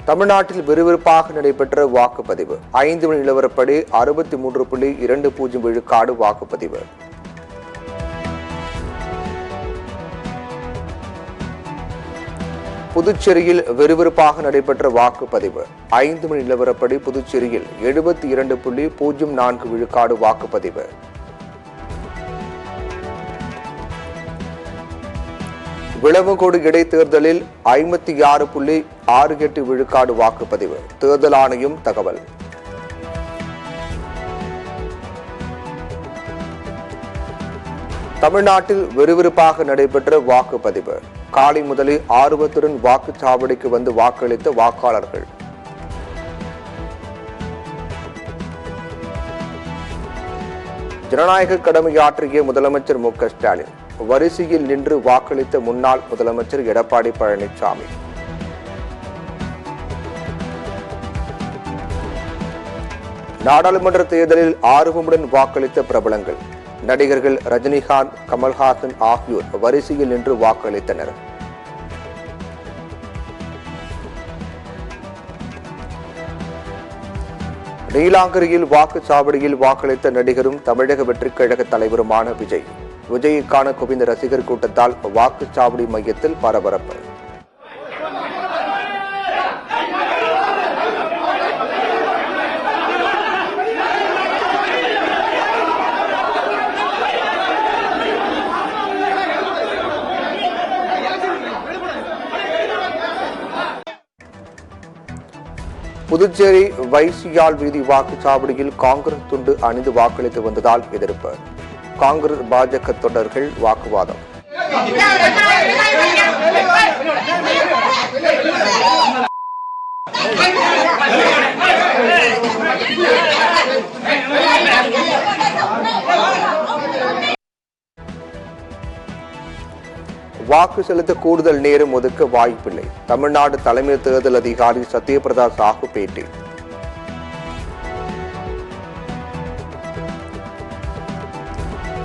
தமிழ்நாட்டில் விறுவிறுப்பாக நடைபெற்ற வாக்குப்பதிவு 5 மணி நிலவரப்படி 63.20 விழுக்காடு வாக்குப்பதிவு. புதுச்சேரியில் விறுவிறுப்பாக நடைபெற்ற வாக்குப்பதிவு 5 மணி நிலவரப்படி புதுச்சேரியில் 72.04 விழுக்காடு வாக்குப்பதிவு. விளவங்கோடு இடைத்தேர்தலில் 56.68 விழுக்காடு வாக்குப்பதிவு. தேர்தல் ஆணையம் தகவல். தமிழ்நாட்டில் விறுவிறுப்பாக நடைபெற்ற வாக்குப்பதிவு. காலை முதலே ஆர்வத்துடன் வாக்குச்சாவடிக்கு வந்து வாக்களித்த வாக்காளர்கள். ஜனநாயக கடமையாற்றிய முதலமைச்சர் மு க ஸ்டாலின் வரிசையில் நின்று வாக்களித்த முன்னாள் முதலமைச்சர் எடப்பாடி பழனிசாமி. நாடாளுமன்ற தேர்தலில் ஆர்வமுடன் வாக்களித்த பிரபலங்கள். நடிகர்கள் ரஜினிகாந்த், கமல்ஹாசன் ஆகியோர் வரிசையில் நின்று வாக்களித்தனர். நீலாங்கரியில் வாக்குச்சாவடியில் வாக்களித்த நடிகரும் தமிழக வெற்றிக் கழக தலைவருமான விஜய். விஜய்க்கான குவிந்த ரசிகர் கூட்டத்தால் வாக்குச்சாவடி மையத்தில் பரபரப்பு. புதுச்சேரி வைசியால் வீதி வாக்குச்சாவடியில் காங்கிரஸ் துண்டு அணிந்து வாக்களித்து வந்ததால் எதிர்ப்பு. காங்கிரஸ் பாஜக தொண்டர்கள் வாக்குவாதம். வாக்கு செலுத்த கூடுதல் நேரம் ஒதுக்க வாய்ப்பில்லை. தமிழ்நாடு தலைமை தேர்தல் அதிகாரி சத்யபிரதா சாஹூ பேட்டி.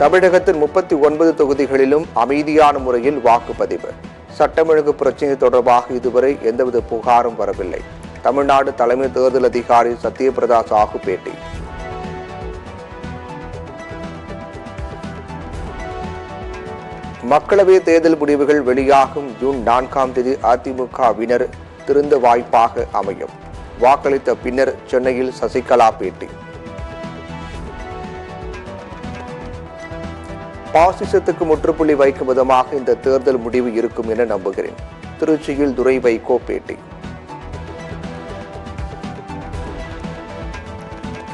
தமிழகத்தின் 39 தொகுதிகளிலும் அமைதியான முறையில் வாக்குப்பதிவு. சட்டம் ஒழுங்கு பிரச்சினை தொடர்பாக இதுவரை எந்தவித புகாரும் வரவில்லை. தமிழ்நாடு தலைமை தேர்தல் அதிகாரி சத்யபிரதா சாஹூ பேட்டி. மக்களவை தேர்தல் முடிவுகள் வெளியாகும் ஜூன் 4ஆம் தேதி அதிமுகவினர் திருந்த வாய்ப்பாக அமையும். வாக்களித்த பின்னர் சென்னையில் சசிகலா பேட்டி. பாசிசத்துக்கு முற்றுப்புள்ளி வைக்கும் விதமாக இந்த தேர்தல் முடிவு இருக்கும் என நம்புகிறேன். திருச்சியில் துரை வைகோ பேட்டி.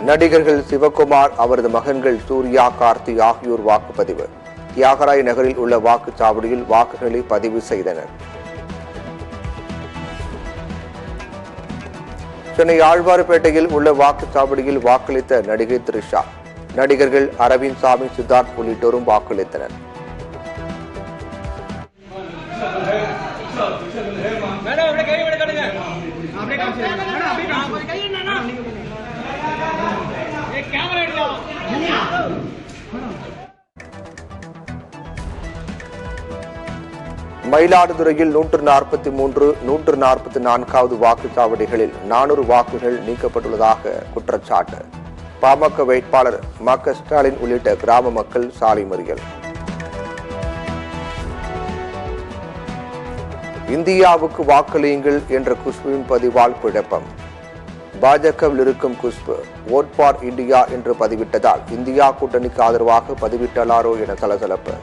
நடிகர்கள் சிவகுமார், அவரது மகன்கள் சூர்யா, கார்த்தி ஆகியோர் வாக்குப்பதிவு. தியாகராய நகரில் உள்ள வாக்குச்சாவடியில் வாக்குகளை பதிவு செய்தனர். சென்னை ஆழ்வார்பேட்டையில் உள்ள வாக்குச்சாவடியில் வாக்களித்த நடிகை த்ரிஷா. நடிகர்கள் அரவிந்த் சாமி, சித்தார்த் உள்ளிட்டோரும் வாக்களித்தனர். மயிலாடுதுறையில் 143, 144வது வாக்குச்சாவடிகளில் 400 வாக்குகள் நீக்கப்பட்டுள்ளதாக குற்றச்சாட்டு. பாமக வேட்பாளர் மு க ஸ்டாலின் உள்ளிட்ட கிராம மக்கள் சாலை மறியல். இந்தியாவுக்கு வாக்களியுங்கள் என்ற குஷ்புவின் பதிவால் குழப்பம். பாஜகவில் இருக்கும் குஷ்பு ஓட் ஃபார் இந்தியா என்று பதிவிட்டதால் இந்தியா கூட்டணிக்கு ஆதரவாக பதிவிட்டாரோ என சலசலப்பு.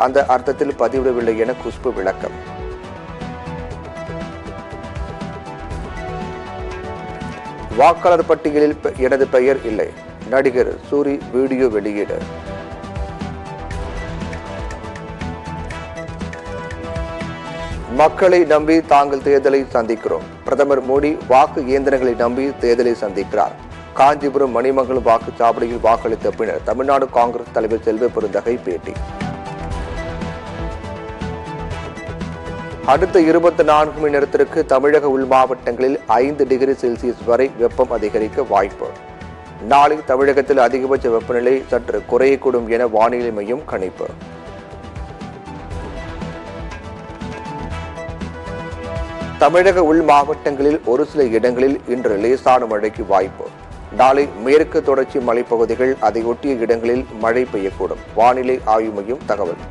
அந்த அர்த்தத்தில் பதிவிடவில்லை என குஷ்பு விளக்கம். வாக்காளர் பட்டியலில் எனது பெயர் இல்லை. நடிகர் சூரி வீடியோ வெளியீடு. மக்களை நம்பி தாங்கள் தேர்தலை சந்திக்கிறோம். பிரதமர் மோடி வாக்கு இயந்திரங்களை நம்பி தேர்தலை சந்திக்கிறார். காஞ்சிபுரம் மணிமங்கலம் வாக்குச்சாவடியில் வாக்களித்த பின்னர் தமிழ்நாடு காங்கிரஸ் தலைவர் செல்வ பெருந்தகை பேட்டி. அடுத்த 24 மணி நேரத்திற்கு தமிழக உள் மாவட்டங்களில் 5 டிகிரி செல்சியஸ் வரை வெப்பம் அதிகரிக்க வாய்ப்பு. நாளை தமிழகத்தில் அதிகபட்ச வெப்பநிலை சற்று குறையக்கூடும் என வானிலை மையம் கணிப்பு. தமிழக உள் மாவட்டங்களில் ஒரு சில இடங்களில் இன்று லேசான மழைக்கு வாய்ப்பு. நாளை மேற்கு தொடர்ச்சி மலைப்பகுதிகள் அதையொட்டிய இடங்களில் மழை பெய்யக்கூடும். வானிலை ஆய்வு மையம் தகவல்.